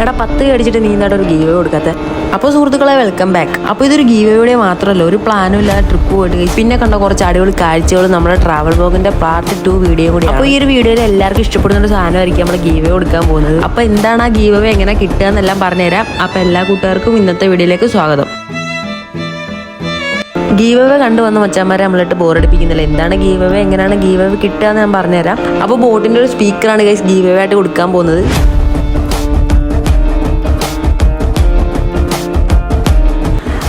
എടാ 10 അടിച്ചിട്ട് നീ എന്താ ഒരു ഗീവ് കൊടുക്കാത്ത? അപ്പോൾ സുഹൃത്തുക്കളെ വെൽക്കം ബാക്ക്. അപ്പോൾ ഇതൊരു ഗീവ് മാത്രമല്ല, ഒരു പ്ലാനും ഇല്ലാതെ ട്രിപ്പ് പോയിട്ട് പിന്നെ കണ്ട കുറച്ച് അടിപൊളി കാഴ്ചകൾ നമ്മുടെ ട്രാവൽ വ്ലോഗിന്റെ പാർട്ട് 2 വീഡിയോ കൂടി. അപ്പോൾ ഈ ഒരു വീഡിയോയിൽ എല്ലാവർക്കും ഇഷ്ടപ്പെടുന്ന ഒരു സാധനമായിരിക്കും നമ്മൾ ഗീവ് കൊടുക്കാൻ പോകുന്നത്. അപ്പോൾ എന്താണ് ആ ഗീവ് എങ്ങനെ കിട്ടുക എന്നെല്ലാം പറഞ്ഞുതരാം. അപ്പോൾ എല്ലാ കൂട്ടുകാർക്കും ഇന്നത്തെ വീഡിയോയിലേക്ക് സ്വാഗതം. ഗീവ് കണ്ടുവന്ന മച്ചാന്മാരെ നമ്മളിട്ട് ബോറടിപ്പിക്കുന്നില്ല. എന്താണ് ഗീവ്, എങ്ങനെയാണ് ഗീവ് കിട്ടുക എന്ന് ഞാൻ പറഞ്ഞുതരാം. അപ്പോൾ ബോട്ടിന്റെ ഒരു സ്പീക്കറാണ് ഗൈസ് ഗീവ് ആയിട്ട് കൊടുക്കാൻ പോകുന്നത്.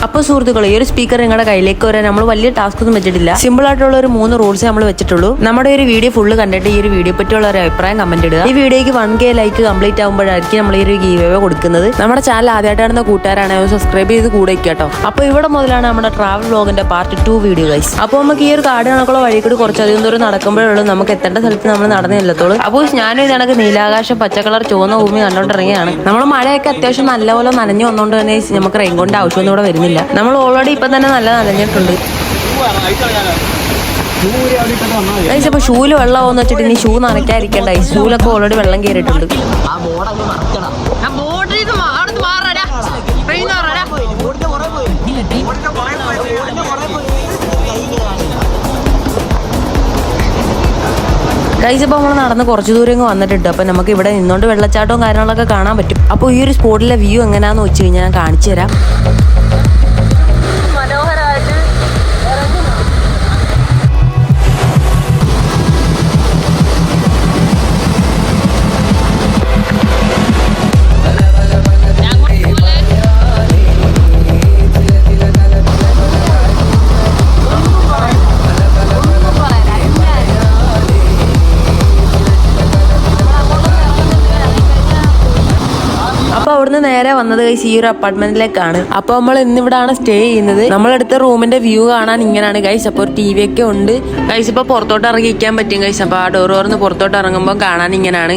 അപ്പോൾ സുഹൃത്തുക്കളെ, ഈ ഒരു സ്പീക്കർ നിങ്ങളുടെ കയ്യിലേക്ക് വരാൻ നമ്മൾ വലിയ ടാസ്ക് ഒന്നും വെച്ചിട്ടില്ല. സിമ്പിൾ ആയിട്ടുള്ള ഒരു 3 റൂൾസ് നമ്മൾ വെച്ചിട്ടുള്ളൂ. നമ്മുടെ ഒരു വീഡിയോ ഫുള്ള് കണ്ടിട്ട് ഈ ഒരു വീഡിയോ പറ്റിയുള്ള ഒരു അഭിപ്രായം കമന്റ് ഇടുക. ഈ വീഡിയോക്ക് 1K ലൈക്ക് കംപ്ലീറ്റ് ആകുമ്പോഴായിരിക്കും നമ്മൾ ഈ ഒരു ഗീവ് കൊടുക്കുന്നത്. നമ്മുടെ ചാനൽ ആദ്യമായിട്ടാണ് കൂട്ടുകാരാണ് സബ്സ്ക്രൈബ് ചെയ്ത് കൂടെ കേട്ടോ. അപ്പോൾ ഇവിടെ മുതലാണ് നമ്മുടെ ട്രാവൽ വ്ലോഗിന്റെ പാർട്ട് 2 വീഡിയോ ഗൈസ്. അപ്പോൾ നമുക്ക് ഈ ഒരു കാട് കണക്കുള്ള വഴി കൂടി കുറച്ചധികം ദൂരം നടക്കുമ്പോഴുള്ളൂ നമുക്ക് എത്തേണ്ട സ്ഥലത്ത് നമ്മൾ നടന്നു ചെല്ലത്തുള്ളൂ. അപ്പോൾ ഞാനും ഇതണക്ക് നീലാകാശം പച്ച കളർ ചുവന്ന ഭൂമി കണ്ടോണ്ടിറങ്ങിയാണ്. നമ്മൾ മഴയൊക്കെ അത്യാവശ്യം നല്ലപോലെ നനഞ്ഞു വന്നുകൊണ്ട് തന്നെ നമുക്ക് റെയിൻകോട്ടിന്റെ ആവശ്യമൊന്നും ഇവിടെ വരുന്നില്ല. നമ്മൾ ഓൾറെഡി ഇപ്പം തന്നെ നല്ല നനഞ്ഞിട്ടുണ്ട്. അപ്പൊ ഷൂല് വെള്ളം വെച്ചിട്ട് ഇനി ഷൂ നനയ്ക്കാതിരിക്കണ്ട. ഷൂലൊക്കെ ഓൾറെഡി വെള്ളം കയറിയിട്ടുണ്ട്. ഗൈസ്, ഇപ്പോൾ നമ്മൾ നടന്ന് കുറച്ച് ദൂരം വന്നിട്ടുണ്ട്. അപ്പം നമുക്ക് ഇവിടെ നിന്നുകൊണ്ട് വെള്ളച്ചാട്ടവും കാര്യങ്ങളൊക്കെ കാണാൻ പറ്റും. അപ്പോൾ ഈ ഒരു സ്പോട്ടിലെ വ്യൂ എങ്ങനെയാണെന്ന് വെച്ച് കഴിഞ്ഞാൽ ഞാൻ കാണിച്ചു തരാം. അവിടുന്ന് നേരെ വന്നത് ഗൈസ് ഈ ഒരു അപ്പാർട്ട്മെന്റിലേക്കാണ്. അപ്പൊ നമ്മൾ ഇന്നിവിടാണ് സ്റ്റേ ചെയ്യുന്നത്. നമ്മളെടുത്ത റൂമിന്റെ വ്യൂ കാണാൻ ഇങ്ങനെയാണ് ഗൈസ്. അപ്പോൾ ഒരു TV ഒക്കെ ഉണ്ട് ഗൈസ്. ഇപ്പൊ പുറത്തോട്ട് ഇറങ്ങിക്കാൻ പറ്റും ഗൈസ്. അപ്പൊ ആ ഡോർ തുറന്ന് പുറത്തോട്ട് ഇറങ്ങുമ്പോൾ കാണാൻ ഇങ്ങനെയാണ്.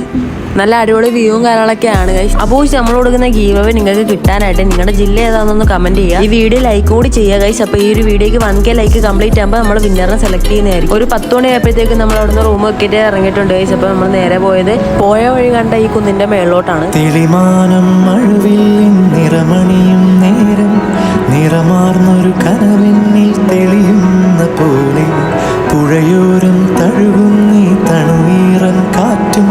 നല്ല അടിപൊളി വ്യൂവും കാര്യങ്ങളൊക്കെയാണ് ഗൈസ്. അപ്പോൾ നമ്മൾ കൊടുക്കുന്ന ഗീവ് നിങ്ങൾക്ക് കിട്ടാനായിട്ട് നിങ്ങളുടെ ജില്ല ഏതാണെന്നൊന്ന് കമന്റ് ചെയ്യുക. ഈ വീഡിയോ ലൈക്ക് കൂടി ചെയ്യുക ഗൈസ്. അപ്പോൾ ഈ ഒരു വീഡിയോക്ക് 1K ലൈക്ക് കംപ്ലീറ്റ് ആകുമ്പോൾ നമ്മൾ വിന്നറിനെ സെലക്ട് ചെയ്യുന്നതായിരിക്കും. ഒരു 10 മണി ആയപ്പോഴത്തേക്ക് നമ്മൾ അവിടുന്ന് റൂം വെക്കിട്ട് ഇറങ്ങിയിട്ടുണ്ട് ഗൈസ്. അപ്പോൾ നമ്മൾ നേരെ പോയ വഴി കണ്ട ഈ കുന്നിന്റെ മേളിലോട്ടാണ്. നിറമാർന്നൊരു കനവിന്നിൽ തെളിയുന്ന പോലെ പുഴയോരം തഴുകുന്നീ തണുവീറൻ കാറ്റും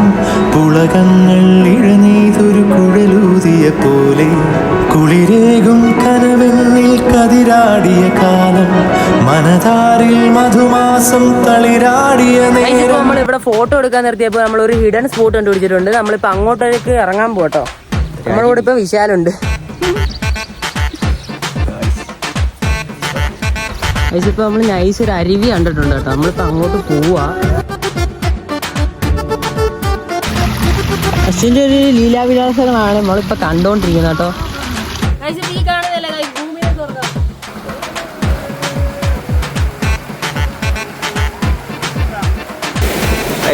പുളകങ്ങൾ ഇഴനീതൊരു കുഴലൂതിയ പോലെ കുളിരേകും കനവെന്നിൽ കതിരാടിയ കാലം മനതാരിൽ മധുമാസം തളിരാടിയ നേരം. നമ്മളിവിടെ ഫോട്ടോ എടുക്കാൻ നിർത്തിയപ്പോൾ നമ്മളൊരു ഹിഡൻ സ്പോട്ട് കണ്ടുപിടിച്ചിട്ടുണ്ട്. നമ്മളിപ്പോൾ അങ്ങോട്ടേക്ക് ഇറങ്ങാൻ പോട്ടോ. നമ്മളിവിടെ ഇപ്പോൾ വിശാലുണ്ട്. ഇപ്പൊ നമ്മൾ നൈസ് ഒരു അരുവി കണ്ടിട്ടുണ്ട് കേട്ടോ. നമ്മളിപ്പോ അങ്ങോട്ട് പോവാ. അശ്വിന്റെ ഒരു ലീലാവിലാസങ്ങളാണ് നമ്മളിപ്പോ കണ്ടോണ്ടിരിക്കുന്നത് കേട്ടോ.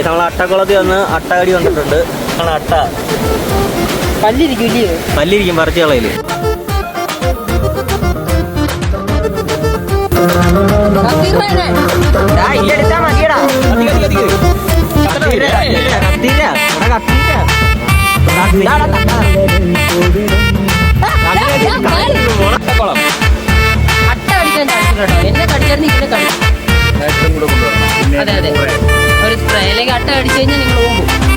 നമ്മൾ അട്ടക്കുളത്തിൽ വന്ന് അട്ടകടി കണ്ടിട്ടുണ്ട്. അട്ട പല്ലിരിക്കും പറിച്ചു കളയില്. അട്ട അടിക്കാൻ ചാൻസ് എന്നെ കടിച്ചാൽ ഇങ്ങനെ കളി. അതെ ഒരു സ്പ്രേയിലേക്ക് അട്ട അടിച്ചു കഴിഞ്ഞാൽ നിങ്ങൾ പോകും.